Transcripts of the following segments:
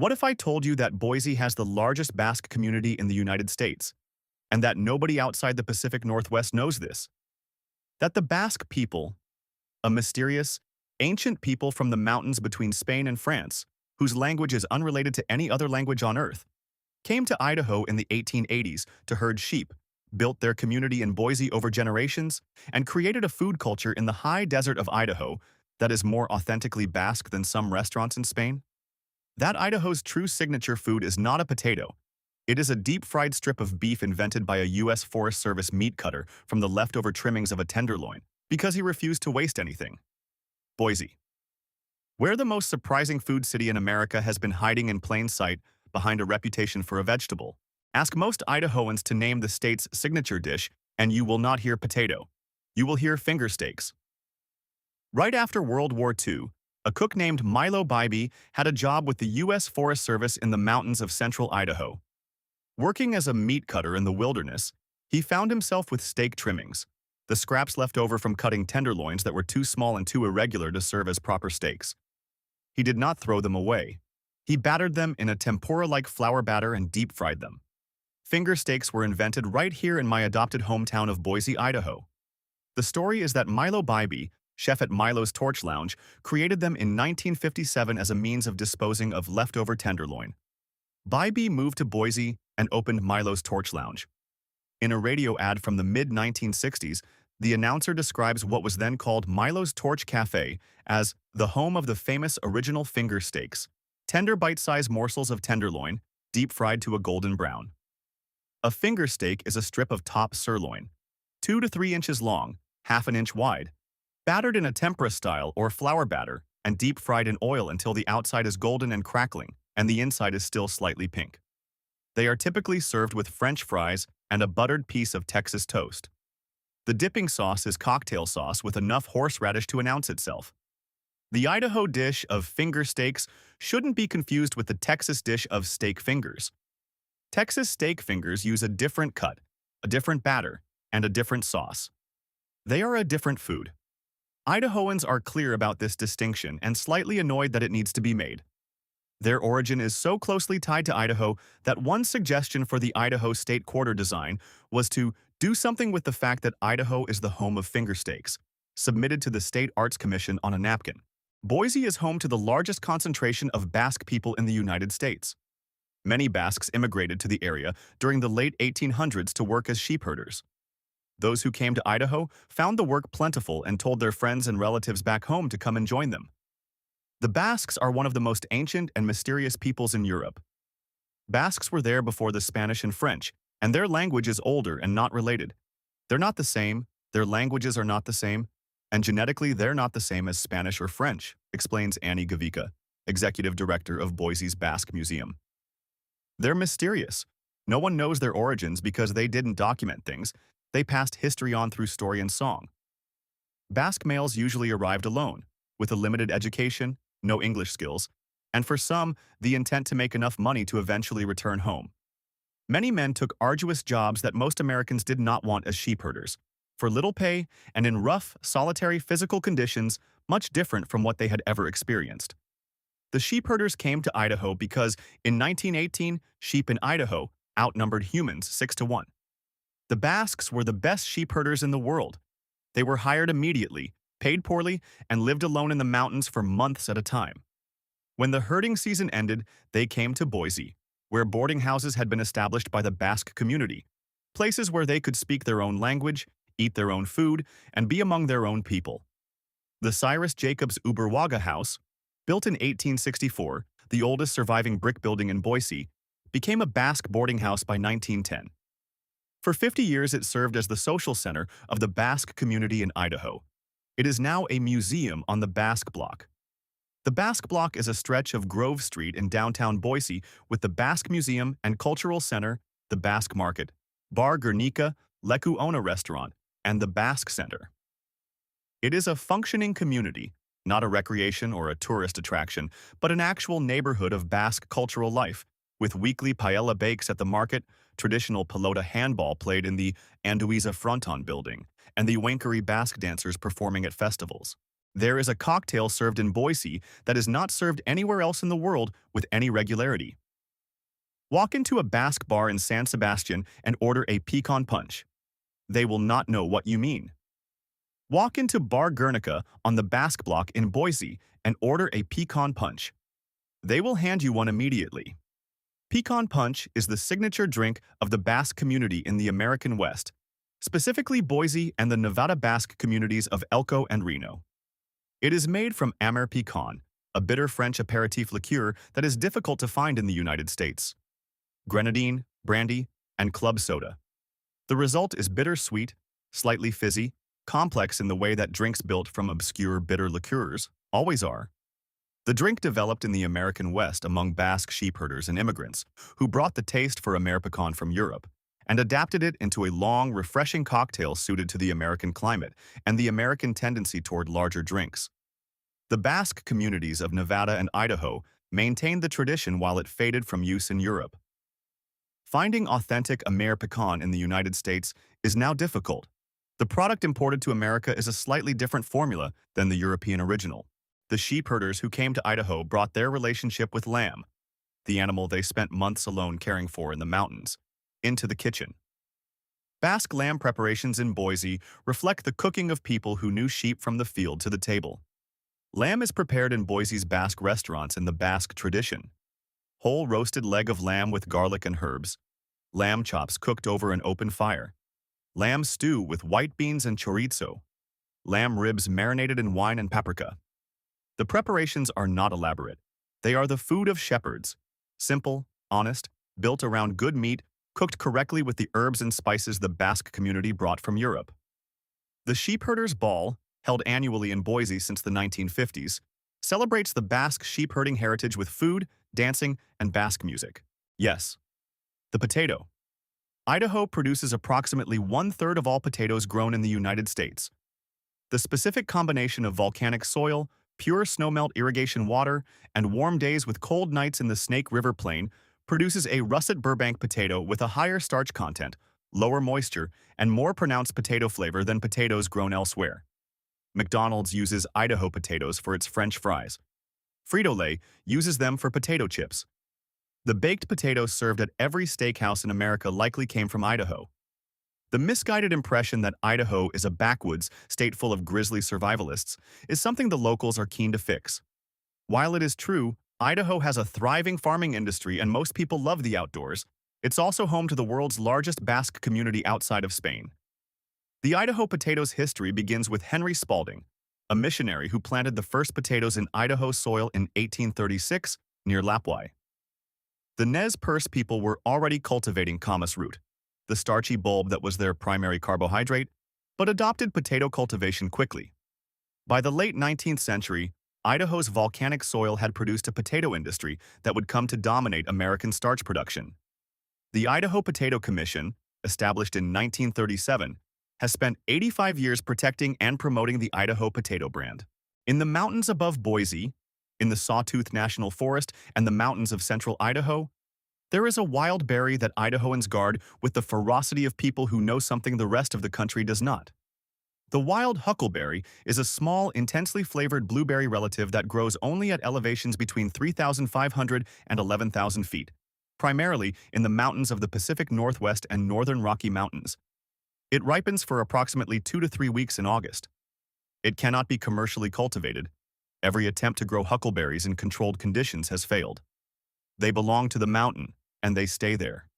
What if I told you that Boise has the largest Basque community in the United States, and that nobody outside the Pacific Northwest knows this? That the Basque people, a mysterious, ancient people from the mountains between Spain and France, whose language is unrelated to any other language on Earth, came to Idaho in the 1880s to herd sheep, built their community in Boise over generations, and created a food culture in the high desert of Idaho that is more authentically Basque than some restaurants in Spain? That Idaho's true signature food is not a potato. It is a deep-fried strip of beef invented by a U.S. Forest Service meat cutter from the leftover trimmings of a tenderloin, because he refused to waste anything. Boise. Where the most surprising food city in America has been hiding in plain sight behind a reputation for a vegetable. Ask most Idahoans to name the state's signature dish, and you will not hear potato. You will hear finger steaks. Right after World War II, a cook named Milo Bybee had a job with the U.S. Forest Service in the mountains of central Idaho. Working as a meat cutter in the wilderness, he found himself with steak trimmings, the scraps left over from cutting tenderloins that were too small and too irregular to serve as proper steaks. He did not throw them away. He battered them in a tempura-like flour batter and deep-fried them. Finger steaks were invented right here in my adopted hometown of Boise, Idaho. The story is that Milo Bybee, chef at Milo's Torch Lounge, created them in 1957 as a means of disposing of leftover tenderloin. Bybee moved to Boise and opened Milo's Torch Lounge. In a radio ad from the mid-1960s, the announcer describes what was then called Milo's Torch Cafe as the home of the famous original finger steaks, tender bite-sized morsels of tenderloin, deep-fried to a golden brown. A finger steak is a strip of top sirloin, 2 to 3 inches long, half an inch wide, battered in a tempura style or flour batter, and deep-fried in oil until the outside is golden and crackling, and the inside is still slightly pink. They are typically served with French fries and a buttered piece of Texas toast. The dipping sauce is cocktail sauce with enough horseradish to announce itself. The Idaho dish of finger steaks shouldn't be confused with the Texas dish of steak fingers. Texas steak fingers use a different cut, a different batter, and a different sauce. They are a different food. Idahoans are clear about this distinction and slightly annoyed that it needs to be made. Their origin is so closely tied to Idaho that one suggestion for the Idaho state quarter design was to do something with the fact that Idaho is the home of finger steaks, submitted to the State Arts Commission on a napkin. Boise is home to the largest concentration of Basque people in the United States. Many Basques immigrated to the area during the late 1800s to work as sheep herders. Those who came to Idaho found the work plentiful and told their friends and relatives back home to come and join them. The Basques are one of the most ancient and mysterious peoples in Europe. Basques were there before the Spanish and French, and their language is older and not related. They're not the same, their languages are not the same, and genetically they're not the same as Spanish or French, explains Annie Gavica, executive director of Boise's Basque Museum. They're mysterious. No one knows their origins because they didn't document things. They passed history on through story and song. Basque males usually arrived alone, with a limited education, no English skills, and for some, the intent to make enough money to eventually return home. Many men took arduous jobs that most Americans did not want as sheep herders, for little pay and in rough, solitary physical conditions much different from what they had ever experienced. The sheep herders came to Idaho because, in 1918, sheep in Idaho outnumbered humans 6-1. The Basques were the best sheep herders in the world. They were hired immediately, paid poorly, and lived alone in the mountains for months at a time. When the herding season ended, they came to Boise, where boarding houses had been established by the Basque community, places where they could speak their own language, eat their own food, and be among their own people. The Cyrus Jacobs Uberwaga House, built in 1864, the oldest surviving brick building in Boise, became a Basque boarding house by 1910. For 50 years, it served as the social center of the Basque community in Idaho. It is now a museum on the Basque Block. The Basque Block is a stretch of Grove Street in downtown Boise with the Basque Museum and Cultural Center, the Basque Market, Bar Gernika, Leku Ona Restaurant, and the Basque Center. It is a functioning community, not a recreation or a tourist attraction, but an actual neighborhood of Basque cultural life, with weekly paella bakes at the market, traditional pelota handball played in the Anduiza Fronton building, and the Wankari Basque dancers performing at festivals. There is a cocktail served in Boise that is not served anywhere else in the world with any regularity. Walk into a Basque bar in San Sebastian and order a Picon Punch. They will not know what you mean. Walk into Bar Gernika on the Basque block in Boise and order a Picon Punch. They will hand you one immediately. Picon Punch is the signature drink of the Basque community in the American West, specifically Boise and the Nevada Basque communities of Elko and Reno. It is made from amer picon, a bitter French aperitif liqueur that is difficult to find in the United States. Grenadine, brandy, and club soda. The result is bitter-sweet, slightly fizzy, complex in the way that drinks built from obscure bitter liqueurs always are. The drink developed in the American West among Basque sheepherders and immigrants who brought the taste for amer picon from Europe and adapted it into a long, refreshing cocktail suited to the American climate and the American tendency toward larger drinks. The Basque communities of Nevada and Idaho maintained the tradition while it faded from use in Europe. Finding authentic amer picon in the United States is now difficult. The product imported to America is a slightly different formula than the European original. The sheepherders who came to Idaho brought their relationship with lamb, the animal they spent months alone caring for in the mountains, into the kitchen. Basque lamb preparations in Boise reflect the cooking of people who knew sheep from the field to the table. Lamb is prepared in Boise's Basque restaurants in the Basque tradition. Whole roasted leg of lamb with garlic and herbs, lamb chops cooked over an open fire, lamb stew with white beans and chorizo, lamb ribs marinated in wine and paprika. The preparations are not elaborate. They are the food of shepherds, simple, honest, built around good meat, cooked correctly with the herbs and spices the Basque community brought from Europe. The Sheepherders' Ball, held annually in Boise since the 1950s, celebrates the Basque sheepherding heritage with food, dancing, and Basque music. Yes, the potato. Idaho produces approximately 1/3 of all potatoes grown in the United States. The specific combination of volcanic soil, pure snowmelt irrigation water, and warm days with cold nights in the Snake River Plain produces a russet Burbank potato with a higher starch content, lower moisture, and more pronounced potato flavor than potatoes grown elsewhere. McDonald's uses Idaho potatoes for its French fries. Frito-Lay uses them for potato chips. The baked potatoes served at every steakhouse in America likely came from Idaho. The misguided impression that Idaho is a backwoods state full of grisly survivalists is something the locals are keen to fix. While it is true, Idaho has a thriving farming industry and most people love the outdoors, it's also home to the world's largest Basque community outside of Spain. The Idaho potato's history begins with Henry Spalding, a missionary who planted the first potatoes in Idaho soil in 1836 near Lapwai. The Nez Perce people were already cultivating camas root, the starchy bulb that was their primary carbohydrate, but adopted potato cultivation quickly. By the late 19th century, Idaho's volcanic soil had produced a potato industry that would come to dominate American starch production. The Idaho Potato Commission, established in 1937, has spent 85 years protecting and promoting the Idaho potato brand. In the mountains above Boise, in the Sawtooth National Forest, and the mountains of central Idaho, there is a wild berry that Idahoans guard with the ferocity of people who know something the rest of the country does not. The wild huckleberry is a small, intensely flavored blueberry relative that grows only at elevations between 3,500 and 11,000 feet, primarily in the mountains of the Pacific Northwest and northern Rocky Mountains. It ripens for approximately 2 to 3 weeks in August. It cannot be commercially cultivated. Every attempt to grow huckleberries in controlled conditions has failed. They belong to the mountain, and they stay there.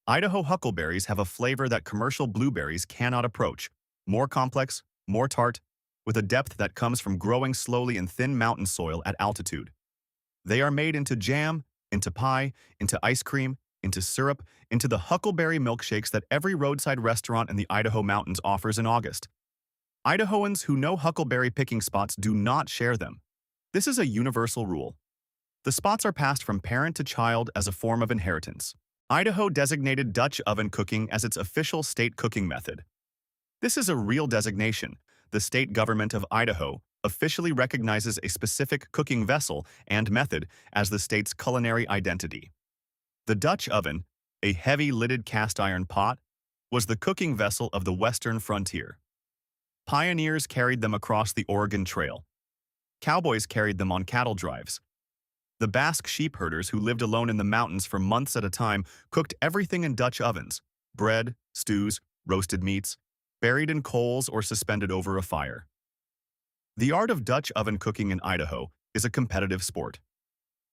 Idaho huckleberries have a flavor that commercial blueberries cannot approach, more complex, more tart, with a depth that comes from growing slowly in thin mountain soil at altitude. They are made into jam, into pie, into ice cream, into syrup, into the huckleberry milkshakes that every roadside restaurant in the Idaho mountains offers in August. Idahoans who know huckleberry picking spots do not share them. This is a universal rule. The spots are passed from parent to child as a form of inheritance. Idaho designated Dutch oven cooking as its official state cooking method. This is a real designation. The state government of Idaho officially recognizes a specific cooking vessel and method as the state's culinary identity. The Dutch oven, a heavy-lidded cast-iron pot, was the cooking vessel of the western frontier. Pioneers carried them across the Oregon Trail, Cowboys carried them on cattle drives. The Basque sheep herders who lived alone in the mountains for months at a time cooked everything in Dutch ovens: bread, stews, roasted meats, buried in coals or suspended over a fire. The art of Dutch oven cooking in Idaho is a competitive sport.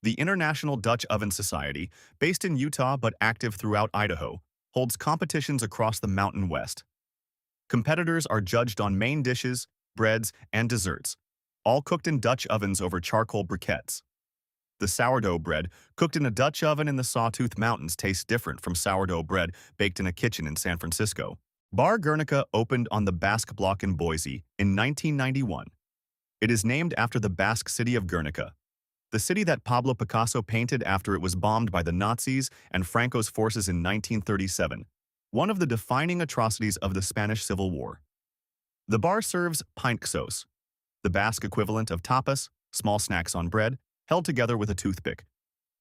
The International Dutch Oven Society, based in Utah but active throughout Idaho, holds competitions across the Mountain West. Competitors are judged on main dishes, breads, and desserts, all cooked in Dutch ovens over charcoal briquettes. The sourdough bread cooked in a Dutch oven in the Sawtooth Mountains tastes different from sourdough bread baked in a kitchen in San Francisco. Bar Gernika opened on the Basque Block in Boise in 1991. It is named after the Basque city of Gernika, the city that Pablo Picasso painted after it was bombed by the Nazis and Franco's forces in 1937, one of the defining atrocities of the Spanish Civil War. The bar serves pintxos, the Basque equivalent of tapas, small snacks on bread, held together with a toothpick,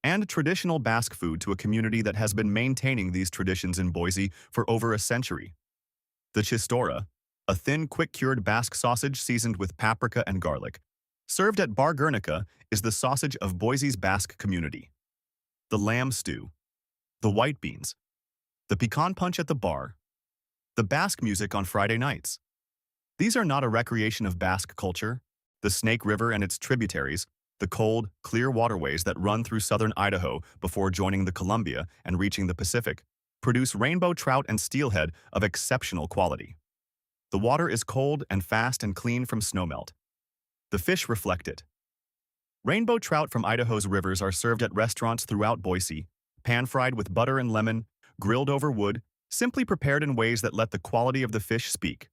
and traditional Basque food to a community that has been maintaining these traditions in Boise for over a century. The chistora, a thin, quick-cured Basque sausage seasoned with paprika and garlic, served at Bar Gernika, is the sausage of Boise's Basque community. The lamb stew, the white beans, the Picon Punch at the bar, the Basque music on Friday nights. These are not a recreation of Basque culture. The Snake River and its tributaries, the cold, clear waterways that run through southern Idaho before joining the Columbia and reaching the Pacific, produce rainbow trout and steelhead of exceptional quality. The water is cold and fast and clean from snowmelt. The fish reflect it. Rainbow trout from Idaho's rivers are served at restaurants throughout Boise, pan-fried with butter and lemon, grilled over wood, simply prepared in ways that let the quality of the fish speak.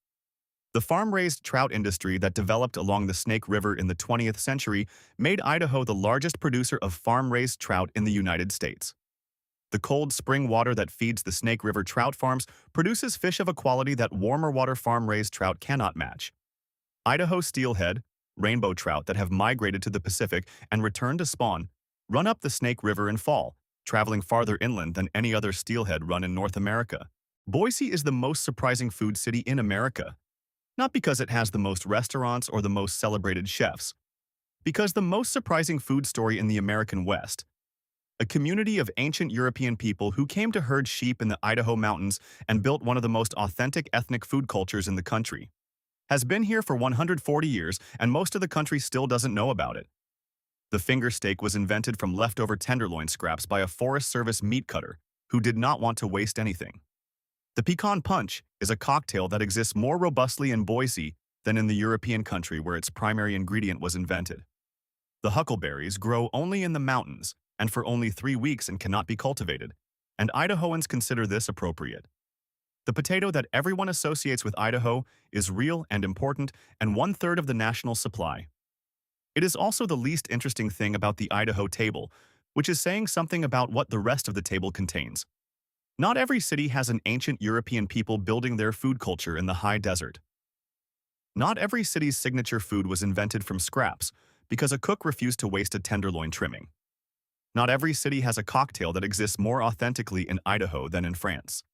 The farm-raised trout industry that developed along the Snake River in the 20th century made Idaho the largest producer of farm-raised trout in the United States. The cold spring water that feeds the Snake River trout farms produces fish of a quality that warmer water farm-raised trout cannot match. Idaho steelhead, rainbow trout that have migrated to the Pacific and returned to spawn, run up the Snake River in fall, traveling farther inland than any other steelhead run in North America. Boise is the most surprising food city in America. Not because it has the most restaurants or the most celebrated chefs, because the most surprising food story in the American West, a community of ancient European people who came to herd sheep in the Idaho mountains and built one of the most authentic ethnic food cultures in the country, has been here for 140 years and most of the country still doesn't know about it. The finger steak was invented from leftover tenderloin scraps by a Forest Service meat cutter who did not want to waste anything. The Picon Punch is a cocktail that exists more robustly in Boise than in the European country where its primary ingredient was invented. The huckleberries grow only in the mountains and for only 3 weeks and cannot be cultivated, and Idahoans consider this appropriate. The potato that everyone associates with Idaho is real and important and 1/3 of the national supply. It is also the least interesting thing about the Idaho table, which is saying something about what the rest of the table contains. Not every city has an ancient European people building their food culture in the high desert. Not every city's signature food was invented from scraps because a cook refused to waste a tenderloin trimming. Not every city has a cocktail that exists more authentically in Idaho than in France.